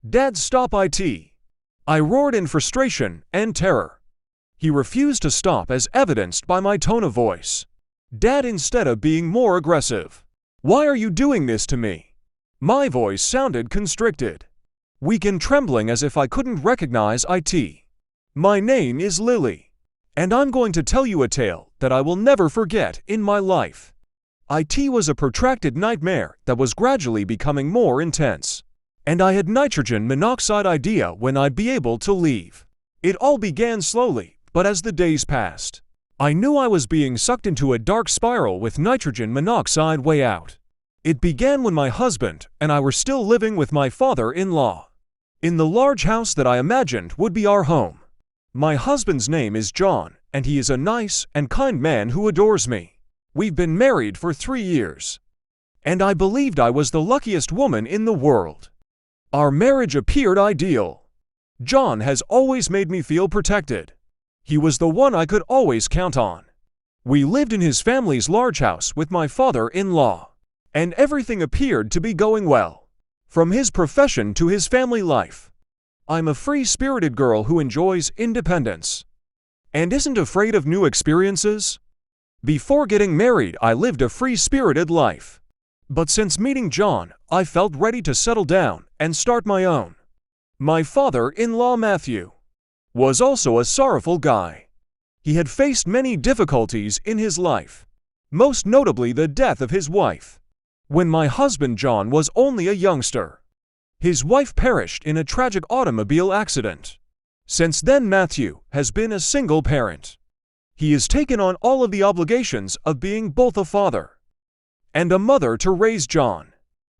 "Dad, stop it!" I roared in frustration and terror. He refused to stop, as evidenced by my tone of voice. Dad, instead of being more aggressive. "Why are you doing this to me?" My voice sounded constricted, weak and trembling, as if I couldn't recognize it. "My name is Lily, and I'm going to tell you a tale that I will never forget in my life." It was a protracted nightmare that was gradually becoming more intense, and I had nitrogen monoxide idea when I'd be able to leave. It all began slowly, but as the days passed, I knew I was being sucked into a dark spiral with nitrogen monoxide way out. It began when my husband and I were still living with my father-in-law in the large house that I imagined would be our home. My husband's name is John, and he is a nice and kind man who adores me. We've been married for 3 years, and I believed I was the luckiest woman in the world. Our marriage appeared ideal. John has always made me feel protected. He was the one I could always count on. We lived in his family's large house with my father-in-law, and everything appeared to be going well, from his profession to his family life. I'm a free-spirited girl who enjoys independence and isn't afraid of new experiences. Before getting married, I lived a free-spirited life. But since meeting John, I felt ready to settle down and start my own. My father-in-law, Matthew, was also a sorrowful guy. He had faced many difficulties in his life, most notably the death of his wife. When my husband John was only a youngster, his wife perished in a tragic automobile accident. Since then, Matthew has been a single parent. He has taken on all of the obligations of being both a father and a mother to raise John,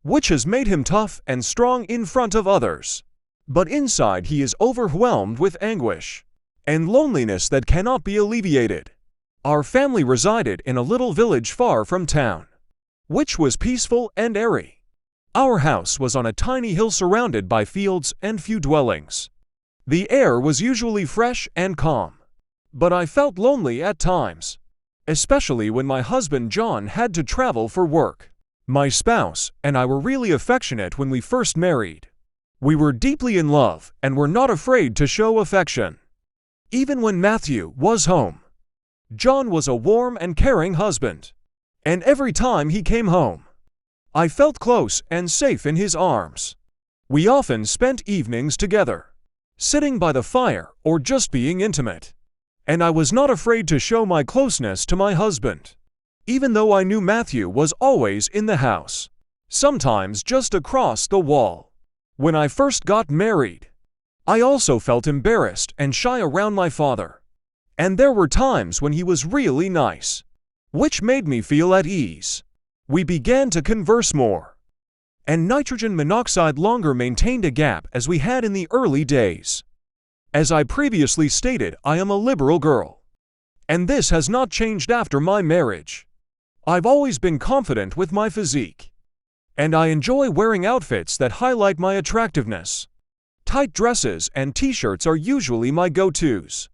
which has made him tough and strong in front of others. But inside he is overwhelmed with anguish and loneliness that cannot be alleviated. Our family resided in a little village far from town, which was peaceful and airy. Our house was on a tiny hill surrounded by fields and few dwellings. The air was usually fresh and calm, but I felt lonely at times, especially when my husband John had to travel for work. My spouse and I were really affectionate when we first married. We were deeply in love and were not afraid to show affection. Even when Matthew was home, John was a warm and caring husband, and every time he came home, I felt close and safe in his arms. We often spent evenings together, sitting by the fire or just being intimate, and I was not afraid to show my closeness to my husband, even though I knew Matthew was always in the house, sometimes just across the wall. When I first got married, I also felt embarrassed and shy around my father, and there were times when he was really nice, which made me feel at ease. We began to converse more, and nitrogen monoxide longer maintained a gap as we had in the early days. As I previously stated, I am a liberal girl, and this has not changed after my marriage. I've always been confident with my physique, and I enjoy wearing outfits that highlight my attractiveness. Tight dresses and t-shirts are usually my go-tos,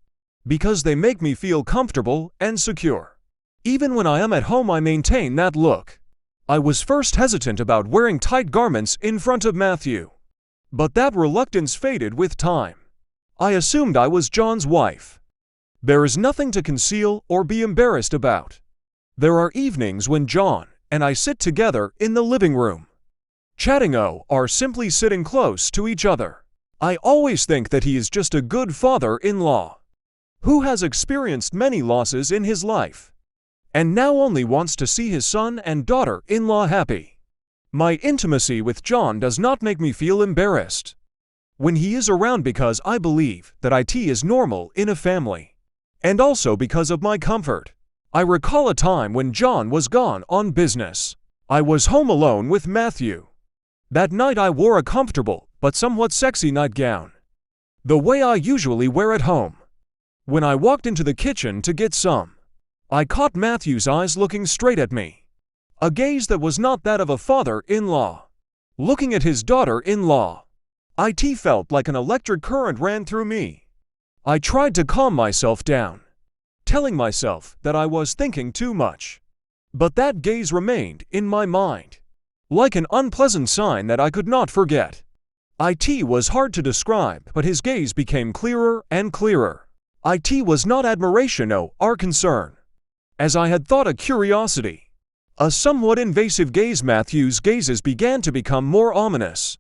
because they make me feel comfortable and secure. Even when I am at home, I maintain that look. I was first hesitant about wearing tight garments in front of Matthew, but that reluctance faded with time. I assumed I was John's wife. There is nothing to conceal or be embarrassed about. There are evenings when John and I sit together in the living room, chatting or simply sitting close to each other. I always think that he is just a good father-in-law who has experienced many losses in his life, and now only wants to see his son and daughter-in-law happy. My intimacy with John does not make me feel embarrassed when he is around, because I believe that it is normal in a family, and also because of my comfort. I recall a time when John was gone on business. I was home alone with Matthew. That night I wore a comfortable but somewhat sexy nightgown, the way I usually wear at home. When I walked into the kitchen to get some, I caught Matthew's eyes looking straight at me, a gaze that was not that of a father-in-law looking at his daughter-in-law. It felt like an electric current ran through me. I tried to calm myself down, telling myself that I was thinking too much, but that gaze remained in my mind, like an unpleasant sign that I could not forget. It was hard to describe, but his gaze became clearer and clearer. It was not admiration or concern, as I had thought, a curiosity. A somewhat invasive gaze. Matthew's gazes began to become more ominous,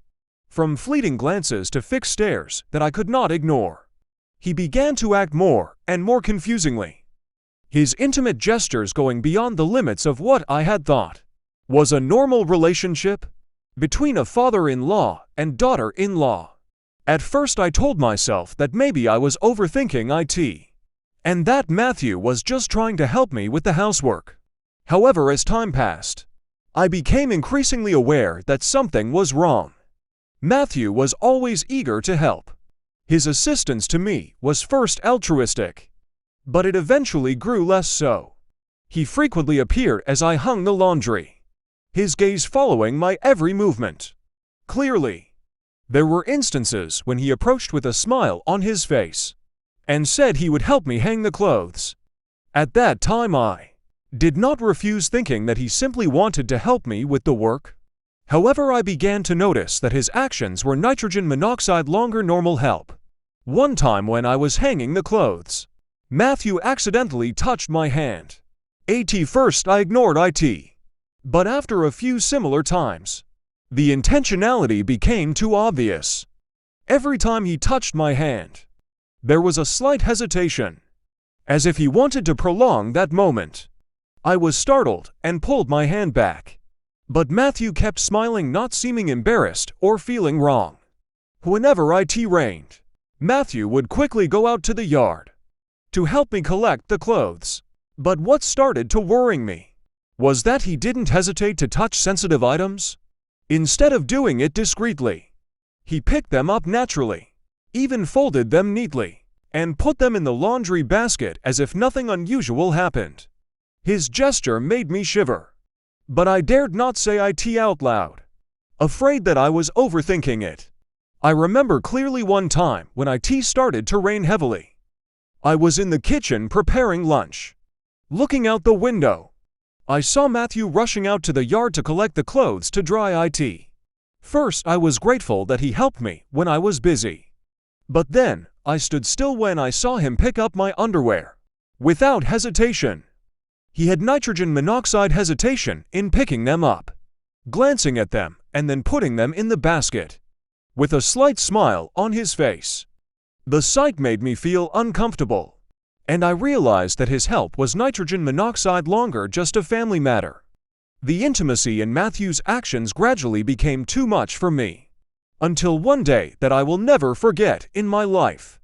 from fleeting glances to fixed stares that I could not ignore. He began to act more and more confusingly, his intimate gestures going beyond the limits of what I had thought was a normal relationship between a father-in-law and daughter-in-law. At first I told myself that maybe I was overthinking it, and that Matthew was just trying to help me with the housework. However, as time passed, I became increasingly aware that something was wrong. Matthew was always eager to help. His assistance to me was first altruistic, but it eventually grew less so. He frequently appeared as I hung the laundry, his gaze following my every movement. Clearly, there were instances when he approached with a smile on his face and said he would help me hang the clothes. At that time I did not refuse, thinking that he simply wanted to help me with the work. However, I began to notice that his actions were nitrogen monoxide longer normal help. One time when I was hanging the clothes, Matthew accidentally touched my hand. At first I ignored it, but after a few similar times, the intentionality became too obvious. Every time he touched my hand, there was a slight hesitation, as if he wanted to prolong that moment. I was startled and pulled my hand back, but Matthew kept smiling, not seeming embarrassed or feeling wrong. Whenever it rained, Matthew would quickly go out to the yard to help me collect the clothes. But what started to worrying me was that he didn't hesitate to touch sensitive items. Instead of doing it discreetly, he picked them up naturally, even folded them neatly, and put them in the laundry basket as if nothing unusual happened. His gesture made me shiver, but I dared not say it out loud, afraid that I was overthinking it. I remember clearly one time when it started to rain heavily. I was in the kitchen preparing lunch. Looking out the window, I saw Matthew rushing out to the yard to collect the clothes to dry it. First, I was grateful that he helped me when I was busy. But then, I stood still when I saw him pick up my underwear. Without hesitation. He had nitrogen monoxide hesitation in picking them up, glancing at them, and then putting them in the basket, with a slight smile on his face. The sight made me feel uncomfortable, and I realized that his help was nitrogen monoxide longer just a family matter. The intimacy in Matthew's actions gradually became too much for me, until one day that I will never forget in my life.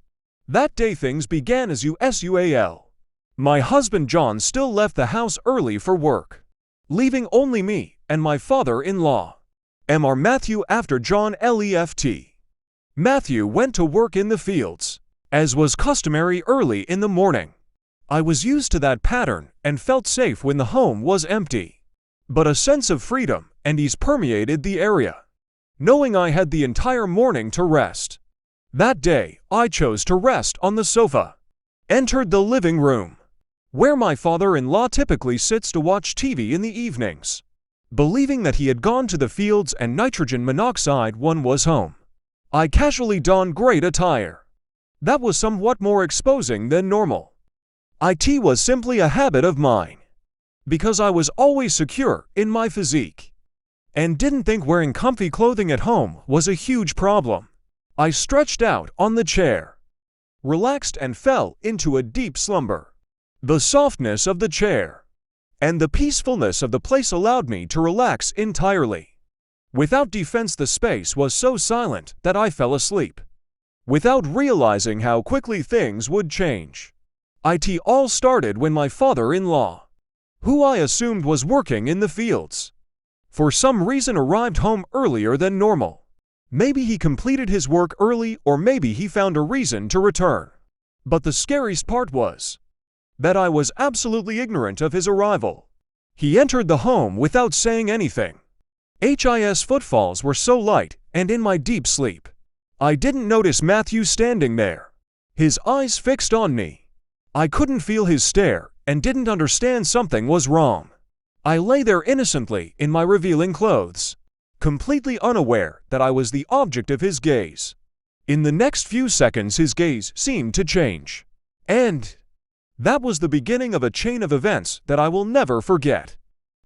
That day things began as usual. My husband John still left the house early for work, leaving only me and my father-in-law, Mr. Matthew. After John left, Matthew went to work in the fields, as was customary early in the morning. I was used to that pattern and felt safe when the home was empty. But a sense of freedom and ease permeated the area, knowing I had the entire morning to rest. That day, I chose to rest on the sofa, entered the living room, where my father-in-law typically sits to watch TV in the evenings. Believing that he had gone to the fields and nitrogen monoxide one was home, I casually donned great attire that was somewhat more exposing than normal. It was simply a habit of mine, because I was always secure in my physique, and didn't think wearing comfy clothing at home was a huge problem. I stretched out on the chair, relaxed, and fell into a deep slumber. The softness of the chair and the peacefulness of the place allowed me to relax entirely. Without defense, the space was so silent that I fell asleep, without realizing how quickly things would change. It all started when my father-in-law, who I assumed was working in the fields, for some reason arrived home earlier than normal. Maybe he completed his work early, or maybe he found a reason to return. But the scariest part was that I was absolutely ignorant of his arrival. He entered the home without saying anything. His footfalls were so light, and in my deep sleep, I didn't notice Matthew standing there, his eyes fixed on me. I couldn't feel his stare and didn't understand something was wrong. I lay there innocently in my revealing clothes, completely unaware that I was the object of his gaze. In the next few seconds, his gaze seemed to change. And that was the beginning of a chain of events that I will never forget.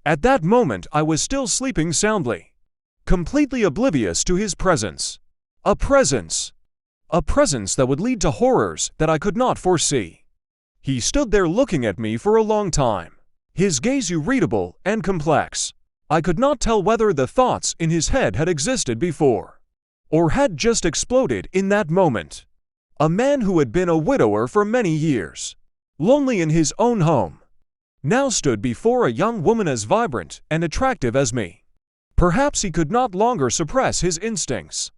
At that moment, I was still sleeping soundly, completely oblivious to his presence. A presence that would lead to horrors that I could not foresee. He stood there looking at me for a long time, his gaze irritable and complex. I could not tell whether the thoughts in his head had existed before, or had just exploded in that moment. A man who had been a widower for many years, lonely in his own home, now stood before a young woman as vibrant and attractive as me. Perhaps he could not longer suppress his instincts.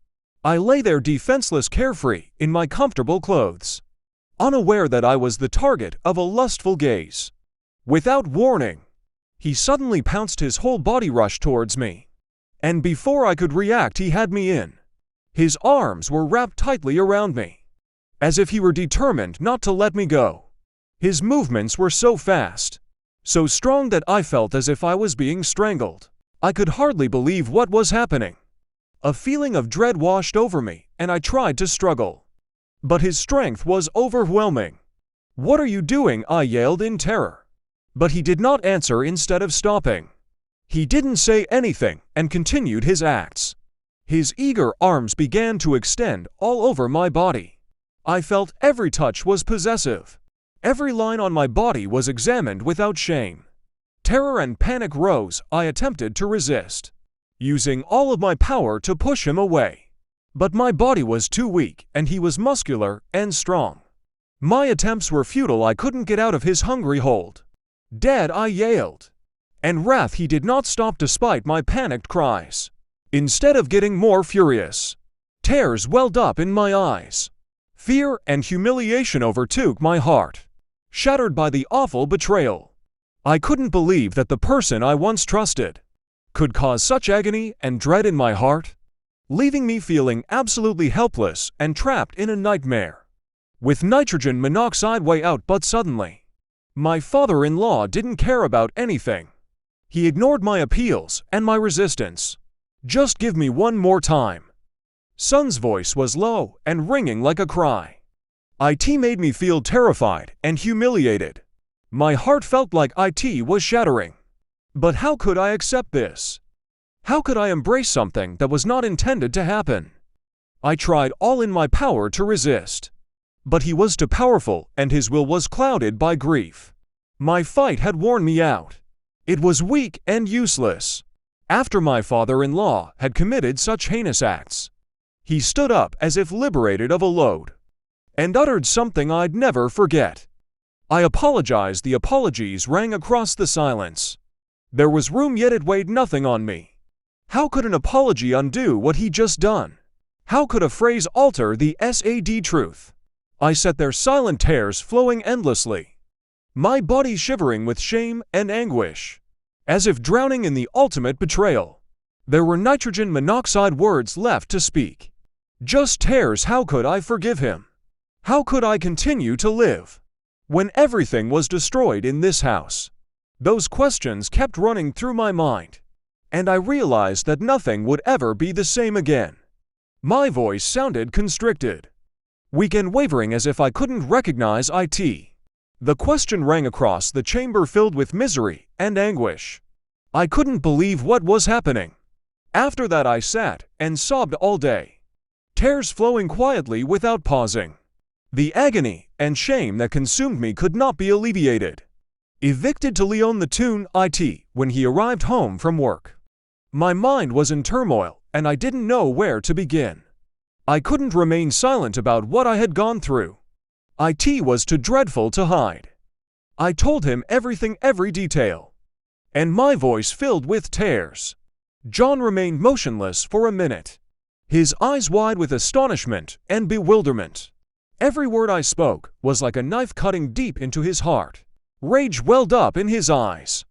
I lay there defenseless, carefree, in my comfortable clothes, unaware that I was the target of a lustful gaze. Without warning, he suddenly pounced, his whole body rushed towards me. And before I could react, he had me in. His arms were wrapped tightly around me, as if he were determined not to let me go. His movements were so fast, so strong that I felt as if I was being strangled. I could hardly believe what was happening. A feeling of dread washed over me, and I tried to struggle. But his strength was overwhelming. "What are you doing?" I yelled in terror. But he did not answer. Instead of stopping, he didn't say anything and continued his acts. His eager arms began to extend all over my body. I felt every touch was possessive. Every line on my body was examined without shame. Terror and panic rose. I attempted to resist, using all of my power to push him away. But my body was too weak, and he was muscular and strong. My attempts were futile. I couldn't get out of his hungry hold. "Dead!" I yelled. And wrath, he did not stop despite my panicked cries. Instead of getting more furious, tears welled up in my eyes. Fear and humiliation overtook my heart, shattered by the awful betrayal. I couldn't believe that the person I once trusted could cause such agony and dread in my heart, leaving me feeling absolutely helpless and trapped in a nightmare, with nitrogen monoxide way out. But suddenly, my father-in-law didn't care about anything. He ignored my appeals and my resistance. "Just give me one more time." Son's voice was low and ringing like a cry. It made me feel terrified and humiliated. My heart felt like it was shattering. But how could I accept this? How could I embrace something that was not intended to happen? I tried all in my power to resist, but he was too powerful and his will was clouded by grief. My fight had worn me out. It was weak and useless. After my father-in-law had committed such heinous acts, he stood up as if liberated of a load, and uttered something I'd never forget. I apologized. The apologies rang across the silence. There was room, yet it weighed nothing on me. How could an apology undo what he'd just done? How could a phrase alter the sad truth? I sat there silent, tears flowing endlessly, my body shivering with shame and anguish, as if drowning in the ultimate betrayal. There were nitrogen monoxide words left to speak. Just tears. How could I forgive him? How could I continue to live when everything was destroyed in this house? Those questions kept running through my mind, and I realized that nothing would ever be the same again. My voice sounded constricted, weak and wavering, as if I couldn't recognize it. The question rang across the chamber, filled with misery and anguish. I couldn't believe what was happening. After that, I sat and sobbed all day, tears flowing quietly without pausing. The agony and shame that consumed me could not be alleviated. Evicted to Lyon the Tune it when he arrived home from work. My mind was in turmoil, and I didn't know where to begin. I couldn't remain silent about what I had gone through. It was too dreadful to hide. I told him everything, every detail, and my voice filled with tears. John remained motionless for a minute, his eyes wide with astonishment and bewilderment. Every word I spoke was like a knife cutting deep into his heart. Rage welled up in his eyes,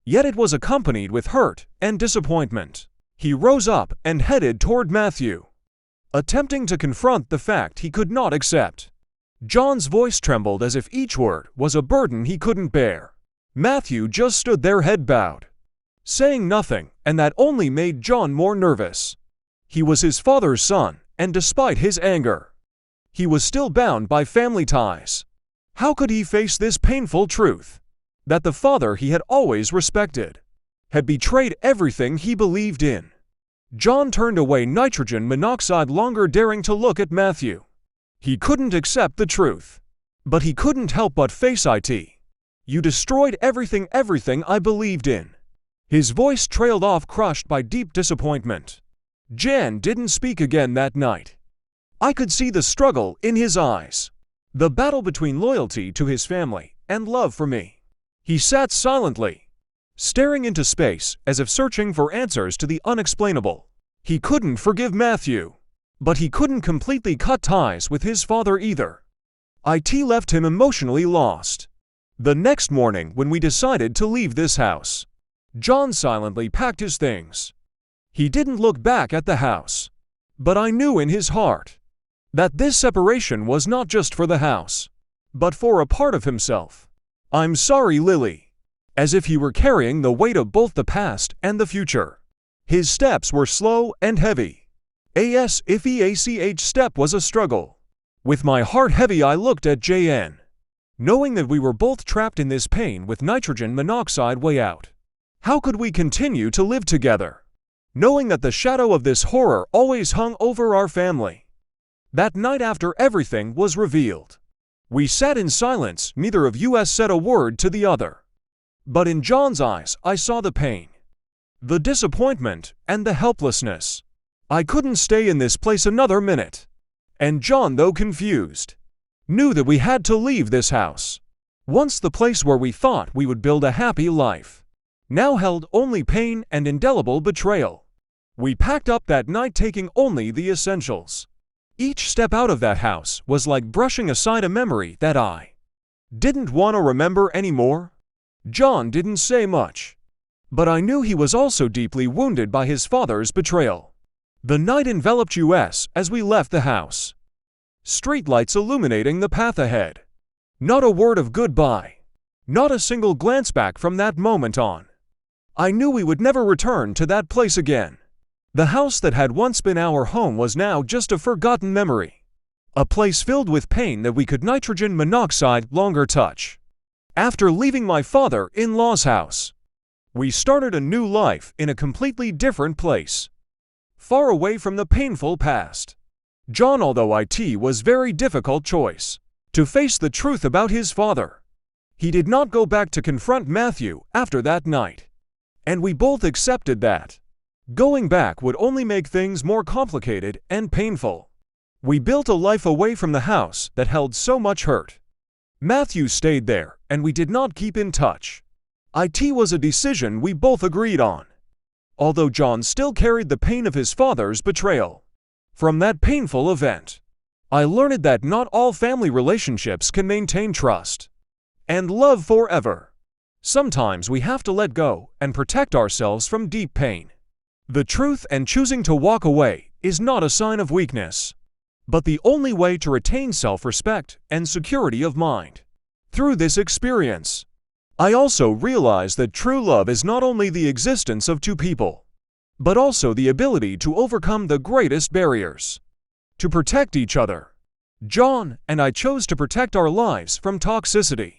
yet it was accompanied with hurt and disappointment. He rose up and headed toward Matthew, attempting to confront the fact he could not accept. John's voice trembled as if each word was a burden he couldn't bear. Matthew just stood there, head bowed, saying nothing, and that only made John more nervous. He was his father's son, and despite his anger, he was still bound by family ties. How could he face this painful truth? That the father he had always respected had betrayed everything he believed in. John turned away nitrogen monoxide, longer daring to look at Matthew. He couldn't accept the truth. But he couldn't help but face it. You destroyed everything I believed in. His voice trailed off, crushed by deep disappointment. Jan didn't speak again that night. I could see the struggle in his eyes. The battle between loyalty to his family and love for me. He sat silently, staring into space as if searching for answers to the unexplainable. He couldn't forgive Matthew, but he couldn't completely cut ties with his father either. It left him emotionally lost. The next morning, when we decided to leave this house, John silently packed his things. He didn't look back at the house, but I knew in his heart that this separation was not just for the house, but for a part of himself. "I'm sorry, Lily," as if he were carrying the weight of both the past and the future. His steps were slow and heavy. Each step was a struggle. With my heart heavy, I looked at Jan, knowing that we were both trapped in this pain with nitrogen monoxide way out. How could we continue to live together, knowing that the shadow of this horror always hung over our family? That night, after everything was revealed, we sat in silence. Neither of us said a word to the other. But in John's eyes, I saw the pain, the disappointment, and the helplessness. I couldn't stay in this place another minute. And John, though confused, knew that we had to leave this house. Once the place where we thought we would build a happy life now held only pain and indelible betrayal. We packed up that night, taking only the essentials. Each step out of that house was like brushing aside a memory that I didn't want to remember anymore. John didn't say much, but I knew he was also deeply wounded by his father's betrayal. The night enveloped us as we left the house, streetlights illuminating the path ahead. Not a word of goodbye, not a single glance back from that moment on. I knew we would never return to that place again. The house that had once been our home was now just a forgotten memory, a place filled with pain that we could nitrogen monoxide longer touch. After leaving my father-in-law's house, we started a new life in a completely different place, far away from the painful past. John, although it was very difficult choice to face the truth about his father, he did not go back to confront Matthew after that night, and we both accepted that going back would only make things more complicated and painful. We built a life away from the house that held so much hurt. Matthew stayed there, and we did not keep in touch. It was a decision we both agreed on, although John still carried the pain of his father's betrayal. From that painful event, I learned that not all family relationships can maintain trust and love forever. Sometimes we have to let go and protect ourselves from deep pain. The truth, and choosing to walk away is not a sign of weakness, but the only way to retain self-respect and security of mind. Through this experience, I also realized that true love is not only the existence of two people, but also the ability to overcome the greatest barriers, to protect each other. John and I chose to protect our lives from toxicity,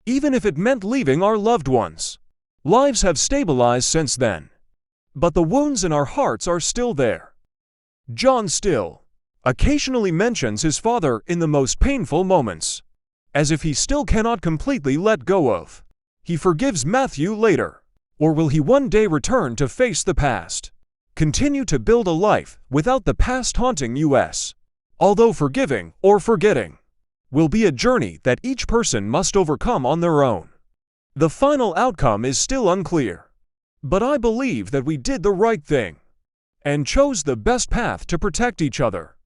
even if it meant leaving our loved ones. Lives have stabilized since then, but the wounds in our hearts are still there. John still occasionally mentions his father in the most painful moments, as if he still cannot completely let go of. He forgives Matthew later, or will he one day return to face the past, continue to build a life without the past haunting us? Although forgiving or forgetting will be a journey that each person must overcome on their own. The final outcome is still unclear, but I believe that we did the right thing and chose the best path to protect each other.